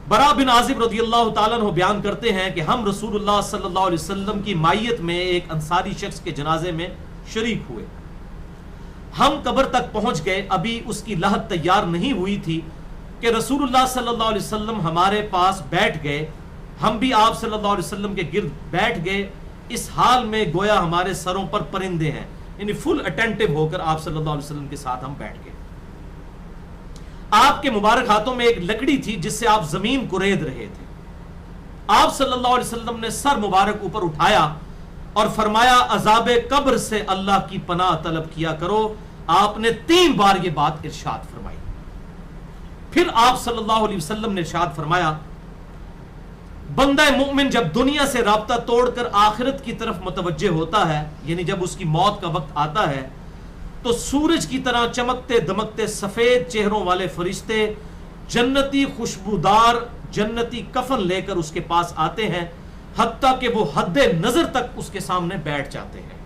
बरा बिन आजिब रज़ी अल्लाह ताला अन्हु बयान करते हैं कि हम रसूलुल्लाह सल्लल्लाहु अलैहि वसल्लम की मायत में एक अंसारी शख्स के जनाजे में शरीक हुए। हम कब्र तक पहुंच गए, अभी उसकी लहद तैयार नहीं हुई थी कि रसूलुल्लाह सल्लल्लाहु अलैहि वसल्लम हमारे पास बैठ गए। हम भी आप सल्लल्लाहु अलैहि वसल्लम के गिर्द बैठ गए, इस हाल में गोया हमारे सरों पर परिंदे हैं, यानी फुल अटेंटिव होकर आप सल्लल्लाहु अलैहि वसल्लम के साथ हम बैठ गए। आपके मुबारक हाथों में एक लकड़ी थी जिससे आप जमीन को रेद रहे थे। आप सल्लल्लाहु अलैहि वसल्लम ने सर मुबारक ऊपर उठाया और फरमाया, अजाब कब्र से अल्लाह की पनाह तलब किया करो। आपने 3 बार ये बात इरशाद फरमाई। फिर आप सल्लल्लाहु अलैहि वसल्लम ने इरशाद फरमाया, बंदा मुमिन जब दुनिया से राब्ता तोड़कर आखिरत की तरफ मुतवज्जे होता है, यानी जब उसकी मौत का वक्त आता है, तो सूरज की तरह चमकते दमकते सफेद चेहरों वाले फरिश्ते जन्नती खुशबूदार जन्नती कफन लेकर उसके पास आते हैं, हत्ता कि वो हद्दे नजर तक उसके सामने बैठ जाते हैं।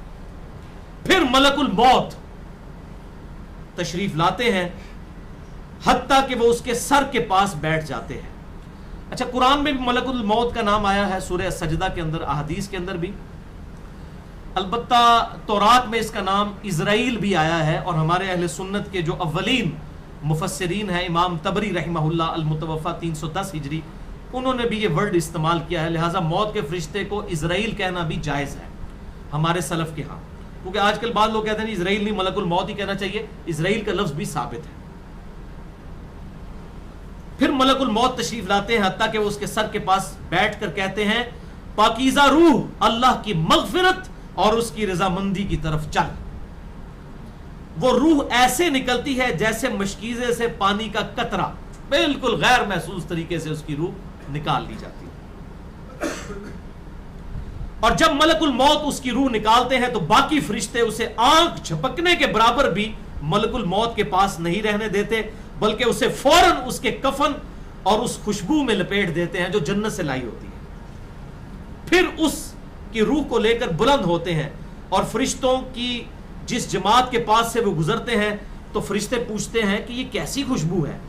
फिर मलकुल मौत तशरीफ लाते हैं, हत्ता कि वो उसके सर के पास बैठ जाते हैं। अच्छा, कुरान में भी मलकुल मौत का नाम आया है, सूरह सजदा के अंदर, अहादीस के अंदर भी। अलबत्ता तौरात में इसका नाम इज़राइल भी आया है, और हमारे अहले सुन्नत के जो अव्वलीन मुफस्सिरीन हैं, इमाम तबरी रहमहुल्लाह अल-मुतवफ़ा 310 हिजरी, उन्होंने भी ये वर्ड इस्तेमाल किया है। लिहाजा मौत के फरिश्ते को इज़राइल कहना भी जायज़ है हमारे सलफ के यहाँ, क्योंकि आजकल बाद लोग कहते हैं इज़राइल नहीं, मलकुल मौत ही कहना चाहिए। इज़राइल का लफ्ज़ भी साबित है। फिर मलकुल मौत तशरीफ लाते हैं, हत्ता कि वो उसके सर के पास बैठ कर कहते हैं, पाकीज़ा रूह, अल्लाह की मग़फ़िरत और उसकी रज़ामंदी की तरफ चल। वो रूह ऐसे निकलती है जैसे मशकीज़े से पानी का कतरा, बिल्कुल गैर महसूस तरीके से उसकी रूह निकाल ली जाती है। और जब मलकुल मौत उसकी रूह निकालते हैं तो बाकी फरिश्ते उसे आंख झपकने के बराबर भी मलकुल मौत के पास नहीं रहने देते, बल्कि उसे फौरन उसके कफन और उस खुशबू में लपेट देते हैं जो जन्नत से लाई होती है। फिर उसकी रूह को लेकर बुलंद होते हैं, और फरिश्तों की जिस जमात के पास से वो गुजरते हैं तो फरिश्ते पूछते हैं कि ये कैसी खुशबू है,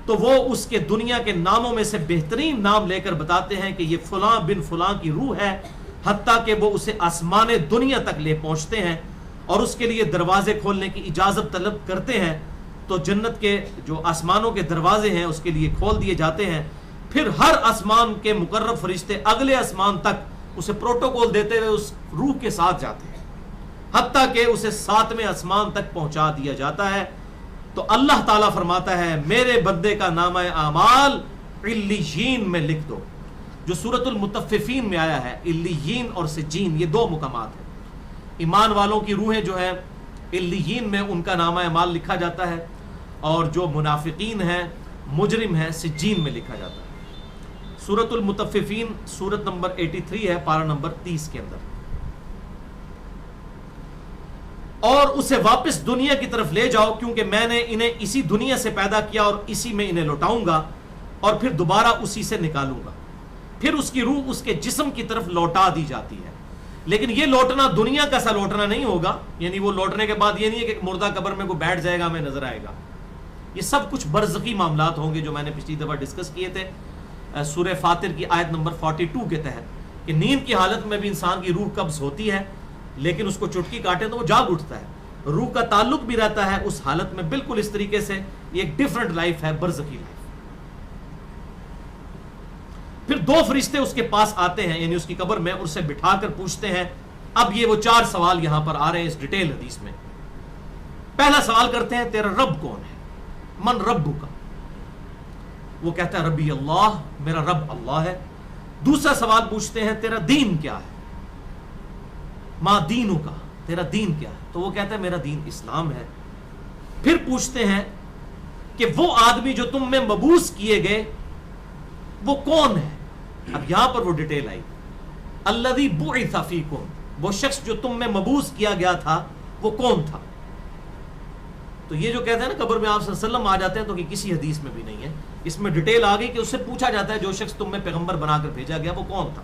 तो वो उसके दुनिया के नामों में से बेहतरीन नाम लेकर बताते हैं कि ये फलां बिन फलां की रूह है, हत्ता कि वो उसे आसमान दुनिया तक ले पहुंचते हैं और उसके लिए दरवाजे खोलने की इजाज़त तलब करते हैं। तो जन्नत के जो आसमानों के दरवाजे हैं उसके लिए खोल दिए जाते हैं। फिर हर आसमान के मुकर्रब फरिश्ते अगले आसमान तक उसे प्रोटोकॉल देते हुए उस रूह के साथ जाते हैं, हत्ता कि उसे 7वें आसमान तक पहुंचा दिया जाता है। तो अल्लाह ताला फरमाता है, मेरे बंदे का नामा आमाल इल्लियीन में लिख दो, जो सूरतुल मुतफ्फिफीन में आया है। इल्लियीन और सिज्जीन ये 2 मुकामात हैं। ईमान वालों की रूहें जो है इल्लियीन में उनका नामा अमाल लिखा जाता है, और जो मुनाफिकीन हैं, मुजरिम हैं, सिज्जीन में लिखा जाता है। सूरतुल मुतफ्फिफीन सूरत नंबर 83 है, पारा नंबर 30 के अंदर। और उसे वापस दुनिया की तरफ ले जाओ, क्योंकि मैंने इन्हें इसी दुनिया से पैदा किया और इसी में इन्हें लौटाऊंगा, और फिर दोबारा उसी से निकालूंगा। फिर उसकी रूह उसके जिस्म की तरफ लौटा दी जाती है। लेकिन ये लौटना दुनिया का सा लौटना नहीं होगा, यानी वो लौटने के बाद ये नहीं है कि मुर्दा कब्र में कोई बैठ जाएगा हमें नजर आएगा। ये सब कुछ बरज़खी मामलात होंगे जो मैंने पिछली दफा डिस्कस किए थे सूरह फातिर की आयत नंबर 42 के तहत, कि नींद की हालत में भी इंसान की रूह कब्ज होती है, लेकिन उसको चुटकी काटे तो वो जाग उठता है, रूह का ताल्लुक भी रहता है उस हालत में। बिल्कुल इस तरीके से ये एक डिफरेंट लाइफ है, बरज़खी लाइफ। फिर 2 फरिश्ते उसके पास आते हैं, यानी उसकी कब्र में, उससे बिठाकर पूछते हैं। अब ये वो 4 सवाल यहां पर आ रहे हैं इस डिटेल हदीस में। पहला सवाल करते हैं, तेरा रब कौन है? मन रब्बु का? वो कहता है रब्बी अल्लाह, मेरा रब अल्लाह है। दूसरा सवाल पूछते हैं, तेरा दीन क्या है? मा दीनु का, तेरा दीन क्या है? तो वो कहता है मेरा दीन इस्लाम है। फिर पूछते हैं कि वो आदमी जो तुम में मबूस किए गए वो कौन है? अब यहां पर वो डिटेल आई, अल्लज़ी बुइसा फीकुम, वो शख्स जो तुम में मबूस किया गया था वो कौन था? तो ये जो कहते हैं ना कब्र में आप सल्लल्लाहु अलैहि वसल्लम आ जाते हैं, तो कि किसी हदीस में भी नहीं है। इसमें डिटेल आ गई कि उससे पूछा जाता है जो शख्स तुम में पैगंबर बनाकर भेजा गया वो कौन था?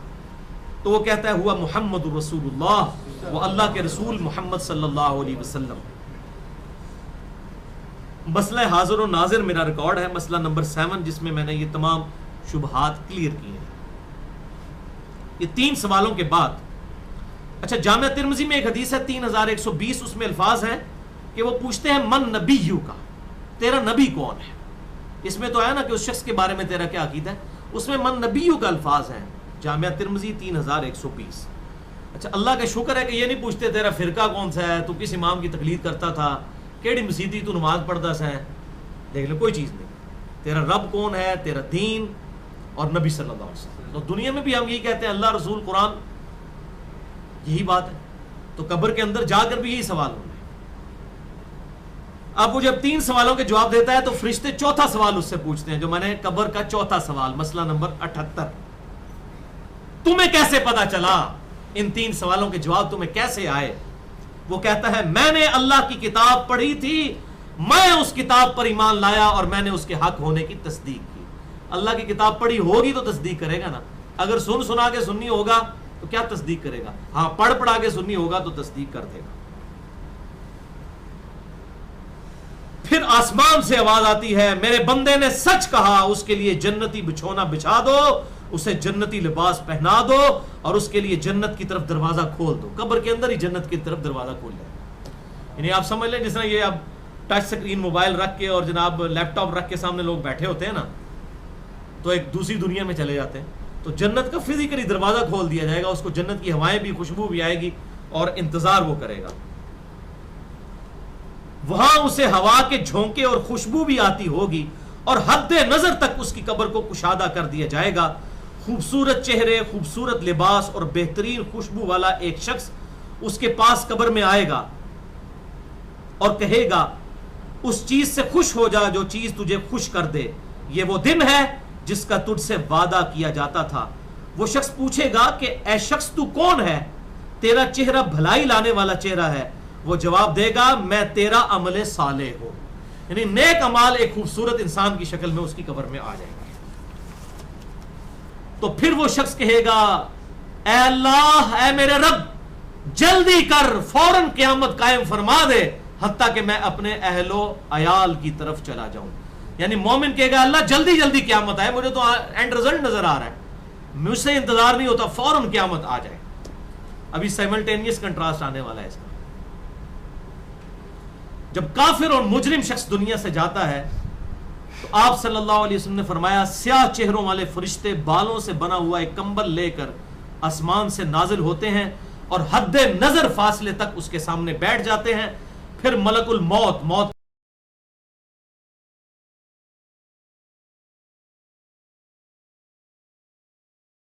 तो वो कहता है हुआ मुहम्मदुर रसूलुल्लाह, वो अल्लाह के रसूल मोहम्मद सल्लल्लाहु अलैहि वसल्लम। मसला हाजिर और नाजिर मेरा रिकॉर्ड है, मसला नंबर 7, जिसमें मैंने ये तमाम شبہات کلیئر کیے ہیں. یہ 3 سوالوں کے بعد اچھا جامعہ ترمذی میں ایک حدیث ہے 3120, اس میں الفاظ ہیں کہ وہ پوچھتے ہیں من نبیو کا, تیرا نبی کون ہے. اس میں تو ہے نا کہ اس شخص کے بارے میں تیرا کیا عقیدہ ہے, اس میں من نبیو کا الفاظ ہیں. جامعہ ترمذی 3120. اچھا اللہ کا شکر ہے کہ یہ نہیں پوچھتے تیرا فرقہ کون سا ہے, تو کس امام کی تقلید کرتا تھا, کیڑی مسیدی تو نماز پڑھتا سا ہے. دیکھ لو کوئی چیز نہیں, تیرا رب کون ہے, تیرا دین اور نبی صلی اللہ علیہ وسلم. تو دنیا میں بھی ہم یہی کہتے ہیں اللہ رسول قرآن, یہی بات ہے. تو قبر کے اندر جا کر بھی یہی سوال ہوں گے. اب وہ جب 3 سوالوں کے جواب دیتا ہے تو فرشتے چوتھا سوال اس سے پوچھتے ہیں, جو میں نے قبر کا چوتھا سوال, مسئلہ نمبر 78, تمہیں کیسے پتا چلا, ان 3 سوالوں کے جواب تمہیں کیسے آئے. وہ کہتا ہے میں نے اللہ کی کتاب پڑھی تھی, میں اس کتاب پر ایمان لایا اور میں نے اس کے حق ہونے کی تصدیق کی. اللہ کی کتاب پڑھی ہوگی تو تصدیق کرے گا نا. اگر سنا کے سنی ہوگا تو کیا تصدیق کرے گا, ہاں پڑھا کے سنی ہوگا تو تصدیق کر دے گا. پھر آسمان سے آواز آتی ہے میرے بندے نے سچ کہا, اس کے لیے جنتی بچھونا بچھا دو, اسے جنتی لباس پہنا دو اور اس کے لیے جنت کی طرف دروازہ کھول دو. قبر کے اندر ہی جنت کی طرف دروازہ کھول جائے. یعنی آپ سمجھ لیں جس طرح یہ اب ٹچ سکرین موبائل رکھ کے اور جناب لیپ ٹاپ رکھ کے سامنے لوگ بیٹھے ہوتے ہیں نا, تو ایک دوسری دنیا میں چلے جاتے ہیں. تو جنت کا فزیکلی دروازہ کھول دیا جائے گا, اس کو جنت کی ہوائیں بھی, خوشبو بھی آئے گی اور انتظار وہ کرے گا. وہاں اسے ہوا کے جھونکے اور خوشبو بھی آتی ہوگی اور حد نظر تک اس کی قبر کو کشادہ کر دیا جائے گا. خوبصورت چہرے, خوبصورت لباس اور بہترین خوشبو والا ایک شخص اس کے پاس قبر میں آئے گا اور کہے گا اس چیز سے خوش ہو جا جو چیز تجھے خوش کر دے, یہ وہ دن ہے جس کا تجھ سے وعدہ کیا جاتا تھا. وہ شخص پوچھے گا کہ اے شخص تو کون ہے, تیرا چہرہ بھلائی لانے والا چہرہ ہے. وہ جواب دے گا میں تیرا عمل صالح ہوں. یعنی نیک عمال ایک خوبصورت انسان کی شکل میں اس کی قبر میں آ جائے گا. تو پھر وہ شخص کہے گا اے اللہ, اے میرے رب, جلدی کر, فوراً قیامت قائم فرما دے حتیٰ کہ میں اپنے اہل و عیال کی طرف چلا جاؤں. یعنی مومن کہے گا اللہ جلدی جلدی قیامت آئے, مجھے تو اینڈ رزلٹ نظر آ رہا ہے, مجھ سے انتظار نہیں ہوتا, فوراً قیامت آ جائے. ابھی سائملٹینیس کنٹراسٹ آنے والا ہے اس کا. جب کافر اور مجرم شخص دنیا سے جاتا ہے تو آپ صلی اللہ علیہ وسلم نے فرمایا سیاہ چہروں والے فرشتے بالوں سے بنا ہوا ایک کمبل لے کر آسمان سے نازل ہوتے ہیں اور حد نظر فاصلے تک اس کے سامنے بیٹھ جاتے ہیں. پھر ملک الموت